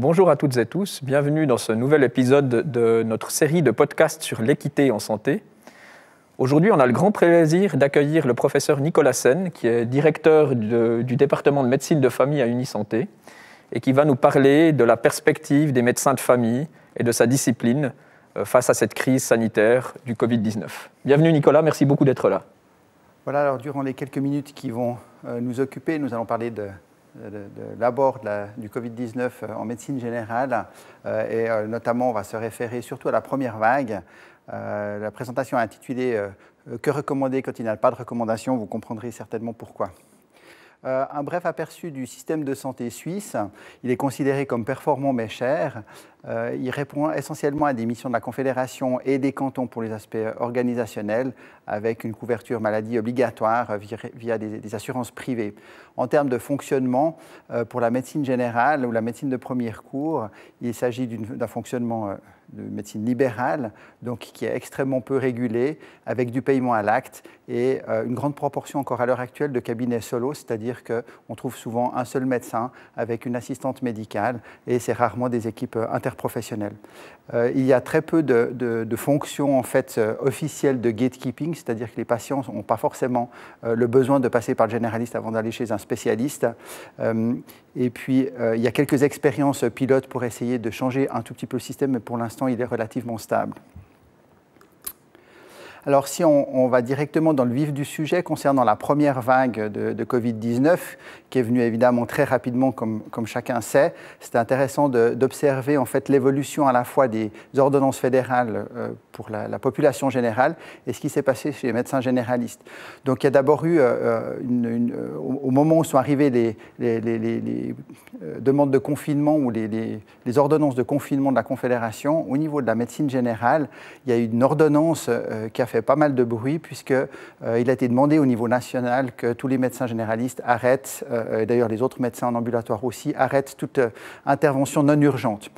Bonjour à toutes et tous, bienvenue dans ce nouvel épisode de notre série de podcasts sur l'équité en santé. Aujourd'hui, on a le grand plaisir d'accueillir le professeur Nicolas Sen, qui est directeur du département de médecine de famille à Unisanté et qui va nous parler de la perspective des médecins de famille et de sa discipline face à cette crise sanitaire du Covid-19. Bienvenue Nicolas, merci beaucoup d'être là. Voilà, alors durant les quelques minutes qui vont nous occuper, nous allons parler d'abord du Covid-19 en médecine générale et notamment on va se référer surtout à la première vague. La présentation est intitulée « Que recommander quand il n'y a pas de recommandation ?» Vous comprendrez certainement pourquoi. Un bref aperçu du système de santé suisse. Il est considéré comme performant mais cher. Il répond essentiellement à des missions de la Confédération et des cantons pour les aspects organisationnels, avec une couverture maladie obligatoire via des assurances privées. En termes de fonctionnement, pour la médecine générale ou la médecine de premier recours, il s'agit d'un fonctionnement de médecine libérale, donc qui est extrêmement peu régulé, avec du paiement à l'acte et une grande proportion encore à l'heure actuelle de cabinets solo, c'est-à-dire qu'on trouve souvent un seul médecin avec une assistante médicale et c'est rarement des équipes interprofessionnelles. Il y a très peu de fonctions en fait, officielles de gatekeeping, c'est-à-dire que les patients n'ont pas forcément le besoin de passer par le généraliste avant d'aller chez un spécialiste. Et puis, il y a quelques expériences pilotes pour essayer de changer un tout petit peu le système, mais pour l'instant, il est relativement stable. Alors, si on va directement dans le vif du sujet concernant la première vague de Covid-19, qui est venue évidemment très rapidement, comme chacun sait, c'était intéressant d'observer en fait l'évolution à la fois des ordonnances fédérales pour la population générale et ce qui s'est passé chez les médecins généralistes. Donc, il y a d'abord eu, au moment où sont arrivées les demandes de confinement ou les ordonnances de confinement de la Confédération, au niveau de la médecine générale, il y a eu une ordonnance qui a fait pas mal de bruit puisqu'il a été demandé au niveau national que tous les médecins généralistes arrêtent, et d'ailleurs les autres médecins en ambulatoire aussi, arrêtent toute intervention non urgente.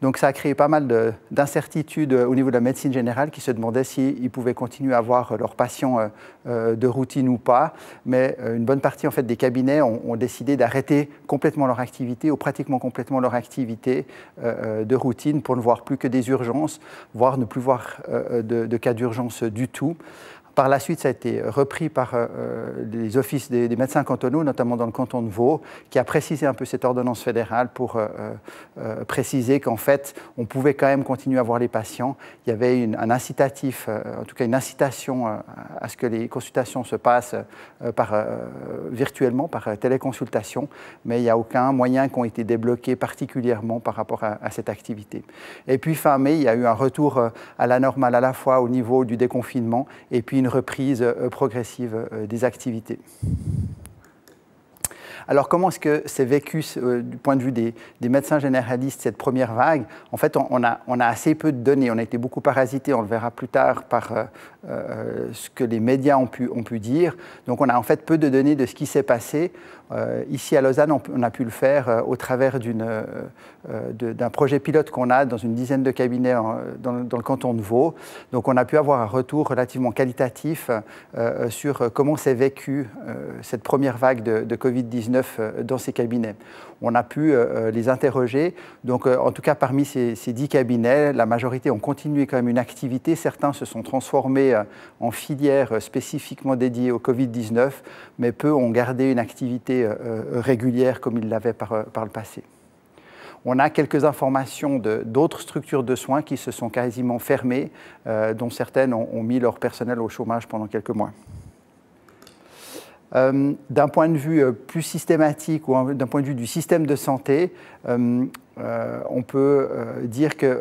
Donc ça a créé pas mal d'incertitudes au niveau de la médecine générale qui se demandaient s'ils pouvaient continuer à voir leurs patients de routine ou pas. Mais une bonne partie en fait, des cabinets ont décidé d'arrêter complètement leur activité ou pratiquement complètement leur activité de routine pour ne voir plus que des urgences, voire ne plus voir de cas d'urgence du tout. Par la suite, ça a été repris par les offices des médecins cantonaux, notamment dans le canton de Vaud, qui a précisé un peu cette ordonnance fédérale pour préciser qu'en fait, on pouvait quand même continuer à voir les patients. Il y avait un incitatif, en tout cas une incitation à ce que les consultations se passent virtuellement, par téléconsultation, mais il n'y a aucun moyen qui ont été débloqués particulièrement par rapport à cette activité. Et puis fin mai, il y a eu un retour à la normale à la fois au niveau du déconfinement et puis une reprise progressive des activités. Alors, comment est-ce que c'est vécu du point de vue des médecins généralistes, cette première vague? En fait, on a assez peu de données. On a été beaucoup parasité, on le verra plus tard, par ce que les médias ont pu dire. Donc, on a en fait peu de données de ce qui s'est passé. Ici, à Lausanne, on a pu le faire au travers d'un projet pilote qu'on a dans une dizaine de cabinets dans le canton de Vaud. Donc, on a pu avoir un retour relativement qualitatif sur comment s'est vécu cette première vague de Covid-19 dans ces cabinets. On a pu les interroger. Donc, en tout cas, parmi ces 10 cabinets, la majorité ont continué quand même une activité. Certains se sont transformés en filières spécifiquement dédiées au Covid-19, mais peu ont gardé une activité régulière comme ils l'avaient par le passé. On a quelques informations d'autres structures de soins qui se sont quasiment fermées, dont certaines ont mis leur personnel au chômage pendant quelques mois. D'un point de vue plus systématique ou d'un point de vue du système de santé, on peut dire qu'il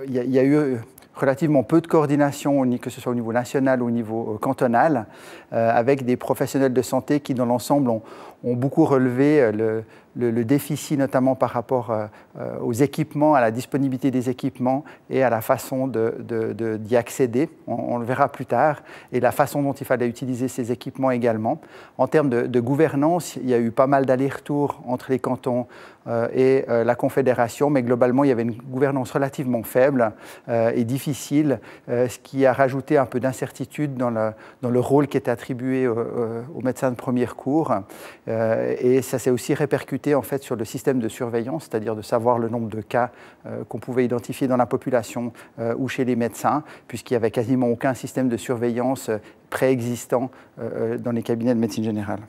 y a eu relativement peu de coordination, que ce soit au niveau national ou au niveau cantonal, avec des professionnels de santé qui, dans l'ensemble, ont beaucoup relevé le déficit, notamment par rapport aux équipements, à la disponibilité des équipements et à la façon d'y accéder. On le verra plus tard, et la façon dont il fallait utiliser ces équipements également. En termes de gouvernance, il y a eu pas mal d'allers-retours entre les cantons et la Confédération, mais globalement, il y avait une gouvernance relativement faible et difficile, ce qui a rajouté un peu d'incertitude dans le rôle qui était attribué aux médecins de premier recours. Et ça s'est aussi répercuté difficultés en fait, sur le système de surveillance, c'est-à-dire de savoir le nombre de cas qu'on pouvait identifier dans la population ou chez les médecins, puisqu'il n'y avait quasiment aucun système de surveillance préexistant dans les cabinets de médecine générale.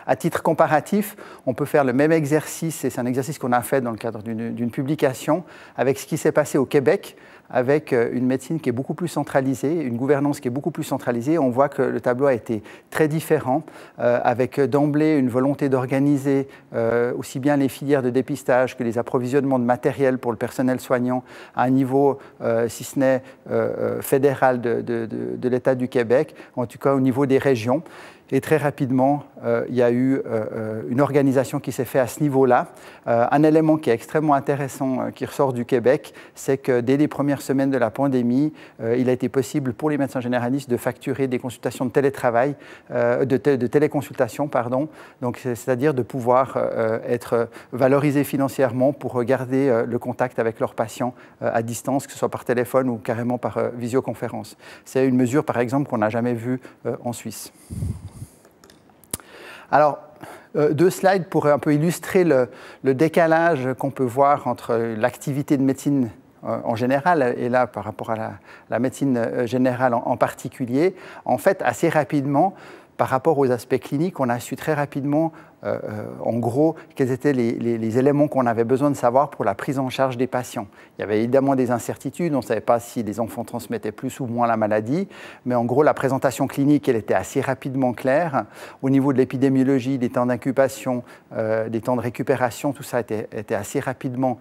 À titre comparatif, on peut faire le même exercice, et c'est un exercice qu'on a fait dans le cadre d'une publication, avec ce qui s'est passé au Québec, avec une médecine qui est beaucoup plus centralisée, une gouvernance qui est beaucoup plus centralisée. On voit que le tableau a été très différent, avec d'emblée une volonté d'organiser aussi bien les filières de dépistage que les approvisionnements de matériel pour le personnel soignant à un niveau, si ce n'est fédéral de l'État du Québec, en tout cas au niveau des régions. Et très rapidement, il y a eu une organisation qui s'est faite à ce niveau-là. Un élément qui est extrêmement intéressant, qui ressort du Québec, c'est que dès les premières semaines de la pandémie, il a été possible pour les médecins généralistes de facturer des consultations de télétravail, de téléconsultation, pardon. Donc, c'est-à-dire de pouvoir être valorisés financièrement pour garder le contact avec leurs patients à distance, que ce soit par téléphone ou carrément par visioconférence. C'est une mesure, par exemple, qu'on n'a jamais vue en Suisse. Alors, deux slides pour un peu illustrer le décalage qu'on peut voir entre l'activité de médecine en général et là par rapport à la médecine générale en particulier. En fait, assez rapidement, par rapport aux aspects cliniques, on a su très rapidement en gros, quels étaient les éléments qu'on avait besoin de savoir pour la prise en charge des patients. Il y avait évidemment des incertitudes, on ne savait pas si les enfants transmettaient plus ou moins la maladie, mais en gros, la présentation clinique, elle était assez rapidement claire. Au niveau de l'épidémiologie, des temps d'incubation, des temps de récupération, tout ça était assez rapidement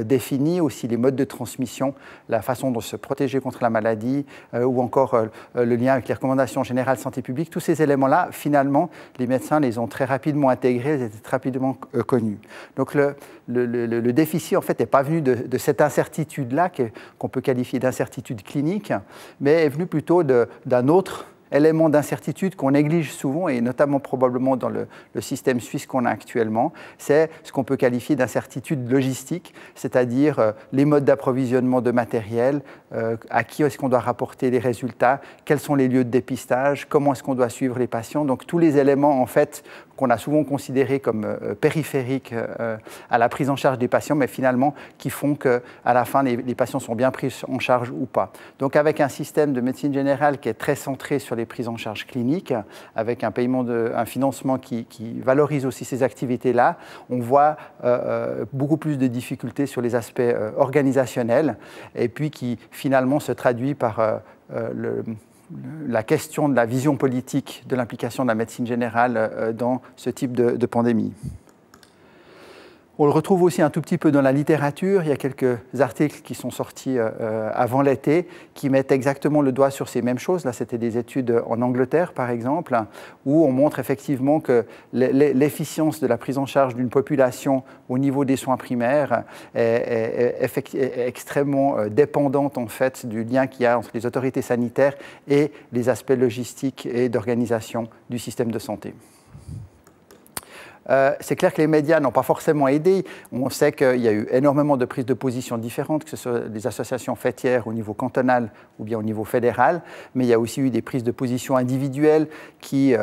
défini. Aussi les modes de transmission, la façon de se protéger contre la maladie, ou encore le lien avec les recommandations générales de santé publique. Tous ces éléments-là, finalement, les médecins les ont très rapidement intégrés, ils étaient très rapidement connus. Donc le déficit, en fait, n'est pas venu de cette incertitude-là, qu'on peut qualifier d'incertitude clinique, mais est venu plutôt d'un autre élément d'incertitude qu'on néglige souvent, et notamment probablement dans le système suisse qu'on a actuellement, c'est ce qu'on peut qualifier d'incertitude logistique, c'est-à-dire les modes d'approvisionnement de matériel, à qui est-ce qu'on doit rapporter les résultats, quels sont les lieux de dépistage, comment est-ce qu'on doit suivre les patients. Donc tous les éléments en fait qu'on a souvent considérés comme périphériques à la prise en charge des patients, mais finalement qui font qu'à la fin les patients sont bien pris en charge ou pas. Donc avec un système de médecine générale qui est très centré sur les prises en charge cliniques, avec un financement qui valorise aussi ces activités-là, on voit beaucoup plus de difficultés sur les aspects organisationnels, et puis qui finalement se traduit par la question de la vision politique de l'implication de la médecine générale dans ce type de pandémie. On le retrouve aussi un tout petit peu dans la littérature. Il y a quelques articles qui sont sortis avant l'été qui mettent exactement le doigt sur ces mêmes choses. Là, c'était des études en Angleterre, par exemple, où on montre effectivement que l'efficience de la prise en charge d'une population au niveau des soins primaires est extrêmement dépendante, en fait, du lien qu'il y a entre les autorités sanitaires et les aspects logistiques et d'organisation du système de santé. C'est clair que les médias n'ont pas forcément aidé. On sait qu'il y a eu énormément de prises de position différentes, que ce soit des associations faîtières au niveau cantonal ou bien au niveau fédéral, mais il y a aussi eu des prises de position individuelles qui,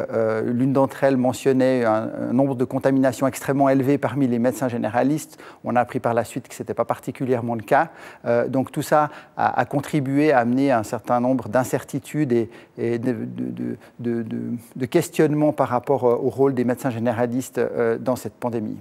l'une d'entre elles mentionnait un nombre de contaminations extrêmement élevé parmi les médecins généralistes. On a appris par la suite que ce n'était pas particulièrement le cas. Donc tout ça a contribué à amener un certain nombre d'incertitudes et de questionnements par rapport au rôle des médecins généralistes dans cette pandémie.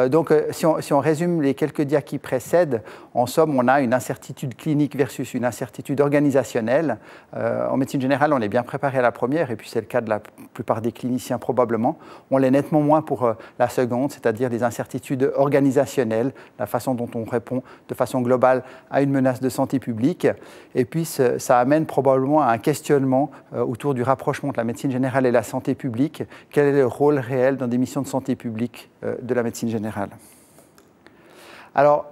Donc, si on résume les quelques dias qui précèdent, en somme, on a une incertitude clinique versus une incertitude organisationnelle. En médecine générale, on est bien préparé à la première, et puis c'est le cas de la plupart des cliniciens probablement. On l'est nettement moins pour la seconde, c'est-à-dire des incertitudes organisationnelles, la façon dont on répond de façon globale à une menace de santé publique. Et puis, ça amène probablement à un questionnement autour du rapprochement de la médecine générale et la santé publique. Quel est le rôle réel dans des missions de santé publique de la médecine générale? Alors,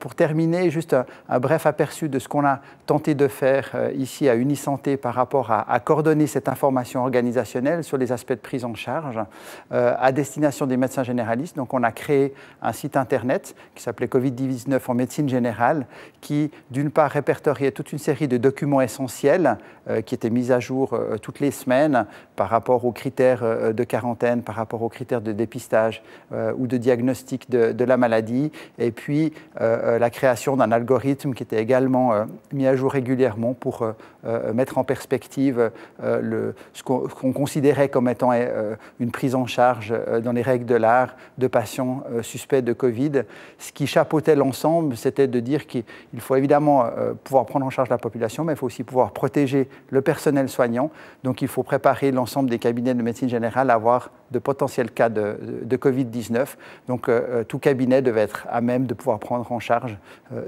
Pour terminer, juste un bref aperçu de ce qu'on a tenté de faire ici à Unisanté par rapport à coordonner cette information organisationnelle sur les aspects de prise en charge à destination des médecins généralistes. Donc on a créé un site internet qui s'appelait Covid-19 en médecine générale, qui d'une part répertoriait toute une série de documents essentiels qui étaient mis à jour toutes les semaines par rapport aux critères de quarantaine, par rapport aux critères de dépistage ou de diagnostic de la maladie, et puis la création d'un algorithme qui était également mis à jour régulièrement pour mettre en perspective ce qu'on considérait comme étant une prise en charge dans les règles de l'art de patients suspects de Covid. Ce qui chapeautait l'ensemble, c'était de dire qu'il faut évidemment pouvoir prendre en charge la population, mais il faut aussi pouvoir protéger le personnel soignant. Donc il faut préparer l'ensemble des cabinets de médecine générale à avoir de potentiels cas de Covid-19. Donc tout cabinet devait être à même de pouvoir prendre en charge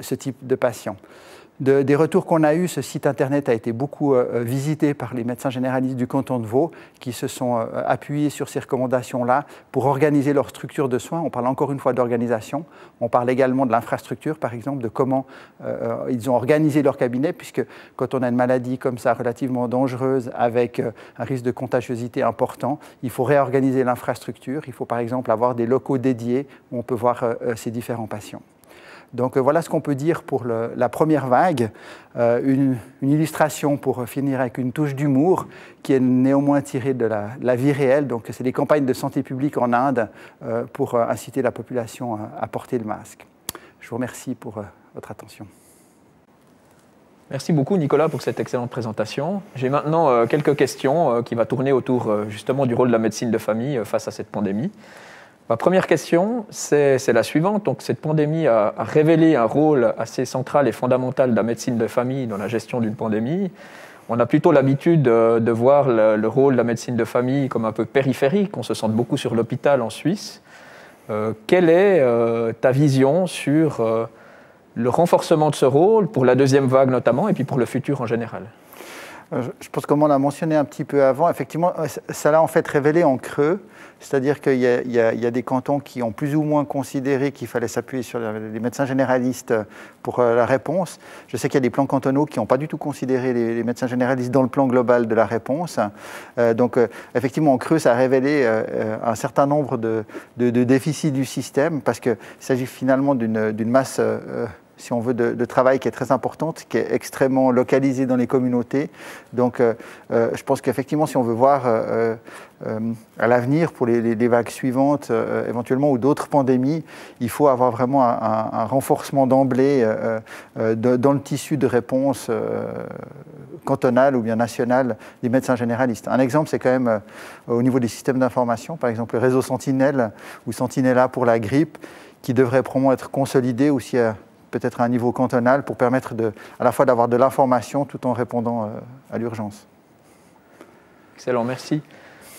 ce type de patients. Des retours qu'on a eus, ce site internet a été beaucoup visité par les médecins généralistes du canton de Vaud qui se sont appuyés sur ces recommandations-là pour organiser leur structure de soins. On parle encore une fois d'organisation. On parle également de l'infrastructure, par exemple, de comment ils ont organisé leur cabinet, puisque quand on a une maladie comme ça, relativement dangereuse, avec un risque de contagiosité important, il faut réorganiser l'infrastructure. Il faut par exemple avoir des locaux dédiés où on peut voir ces différents patients. Donc voilà ce qu'on peut dire pour la première vague. Une illustration pour finir avec une touche d'humour qui est néanmoins tirée de la vie réelle. Donc c'est des campagnes de santé publique en Inde pour inciter la population à porter le masque. Je vous remercie pour votre attention. Merci beaucoup Nicolas pour cette excellente présentation. J'ai maintenant quelques questions qui vont tourner autour justement du rôle de la médecine de famille face à cette pandémie. Ma première question, c'est la suivante. Donc, cette pandémie a révélé un rôle assez central et fondamental de la médecine de famille dans la gestion d'une pandémie. On a plutôt l'habitude de voir le rôle de la médecine de famille comme un peu périphérique. On se centre beaucoup sur l'hôpital en Suisse. Quelle est ta vision sur le renforcement de ce rôle pour la deuxième vague notamment et puis pour le futur en général ? Je pense, comme on l'a mentionné un petit peu avant, effectivement, ça l'a en fait révélé en creux, c'est-à-dire qu'il y a des cantons qui ont plus ou moins considéré qu'il fallait s'appuyer sur les médecins généralistes pour la réponse. Je sais qu'il y a des plans cantonaux qui n'ont pas du tout considéré les médecins généralistes dans le plan global de la réponse. Donc, effectivement, en creux, ça a révélé un certain nombre de déficits du système, parce qu'il s'agit finalement d'une masse si on veut, de travail qui est très importante, qui est extrêmement localisée dans les communautés. Donc, je pense qu'effectivement, si on veut voir à l'avenir, pour les vagues suivantes, éventuellement, ou d'autres pandémies, il faut avoir vraiment un renforcement d'emblée dans le tissu de réponse cantonale ou bien nationale des médecins généralistes. Un exemple, c'est quand même au niveau des systèmes d'information, par exemple le réseau Sentinelle ou Sentinella pour la grippe, qui devrait probablement être consolidé aussi peut-être à un niveau cantonal pour permettre à la fois d'avoir de l'information tout en répondant à l'urgence. Excellent, merci.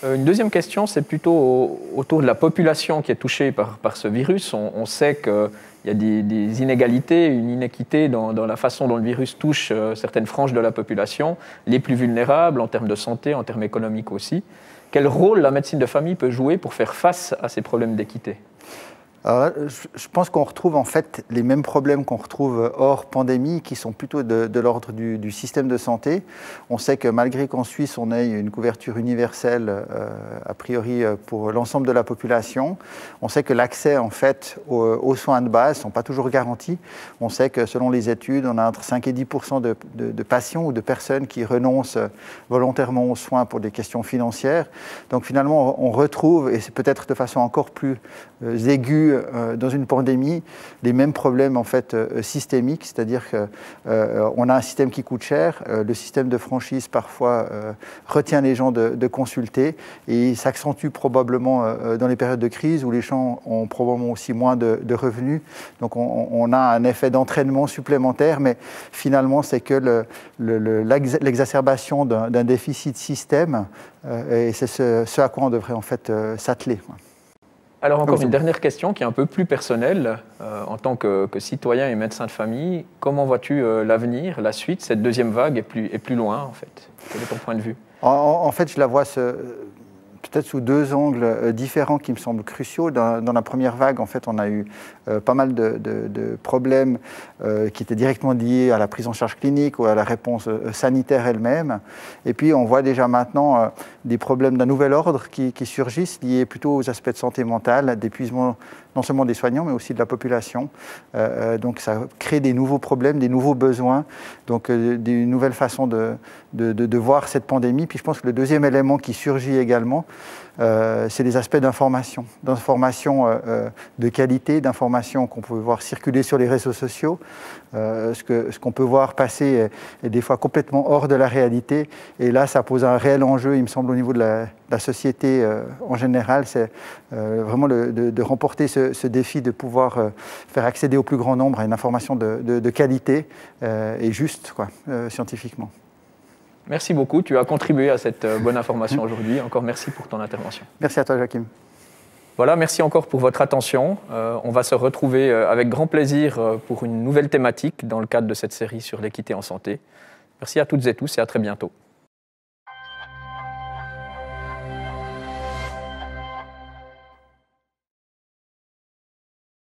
Une deuxième question, c'est plutôt autour de la population qui est touchée par ce virus. On sait qu'il y a des inégalités, une inéquité dans la façon dont le virus touche certaines franges de la population, les plus vulnérables en termes de santé, en termes économiques aussi. Quel rôle la médecine de famille peut jouer pour faire face à ces problèmes d'équité ? Alors, je pense qu'on retrouve en fait les mêmes problèmes qu'on retrouve hors pandémie, qui sont plutôt de l'ordre du système de santé. On sait que malgré qu'en Suisse on ait une couverture universelle a priori pour l'ensemble de la population, on sait que l'accès en fait aux soins de base ne sont pas toujours garantis. On sait que selon les études, on a entre 5 et 10% de patients ou de personnes qui renoncent volontairement aux soins pour des questions financières. Donc finalement on retrouve, et c'est peut-être de façon encore plus aiguë dans une pandémie, les mêmes problèmes en fait systémiques, c'est-à-dire qu'on a un système qui coûte cher, le système de franchise parfois retient les gens de consulter, et il s'accentue probablement dans les périodes de crise où les gens ont probablement aussi moins de revenus. Donc on a un effet d'entraînement supplémentaire, mais finalement c'est que l'exacerbation d'un déficit système, et c'est ce à quoi on devrait en fait s'atteler. Alors encore une dernière question qui est un peu plus personnelle. En tant que citoyen et médecin de famille, comment vois-tu l'avenir, la suite, cette deuxième vague est plus loin en fait? Quel est ton point de vue? En fait, je la vois peut-être sous deux angles différents qui me semblent cruciaux. Dans la première vague, en fait, on a eu pas mal de problèmes qui étaient directement liés à la prise en charge clinique ou à la réponse sanitaire elle-même. Et puis, on voit déjà maintenant des problèmes d'un nouvel ordre qui surgissent, liés plutôt aux aspects de santé mentale, d'épuisement non seulement des soignants, mais aussi de la population. Donc, ça crée des nouveaux problèmes, des nouveaux besoins, donc des nouvelles façons de voir cette pandémie. Puis, je pense que le deuxième élément qui surgit également, c'est les aspects d'information de qualité, d'information qu'on peut voir circuler sur les réseaux sociaux. Ce qu'on peut voir passer est des fois complètement hors de la réalité. Et là, ça pose un réel enjeu, il me semble, au niveau de la société en général. C'est vraiment de remporter ce défi de pouvoir faire accéder au plus grand nombre à une information de qualité et juste, scientifiquement. Merci beaucoup, tu as contribué à cette bonne information aujourd'hui. Encore merci pour ton intervention. Merci à toi, Joachim. Voilà, merci encore pour votre attention. On va se retrouver avec grand plaisir pour une nouvelle thématique dans le cadre de cette série sur l'équité en santé. Merci à toutes et tous et à très bientôt.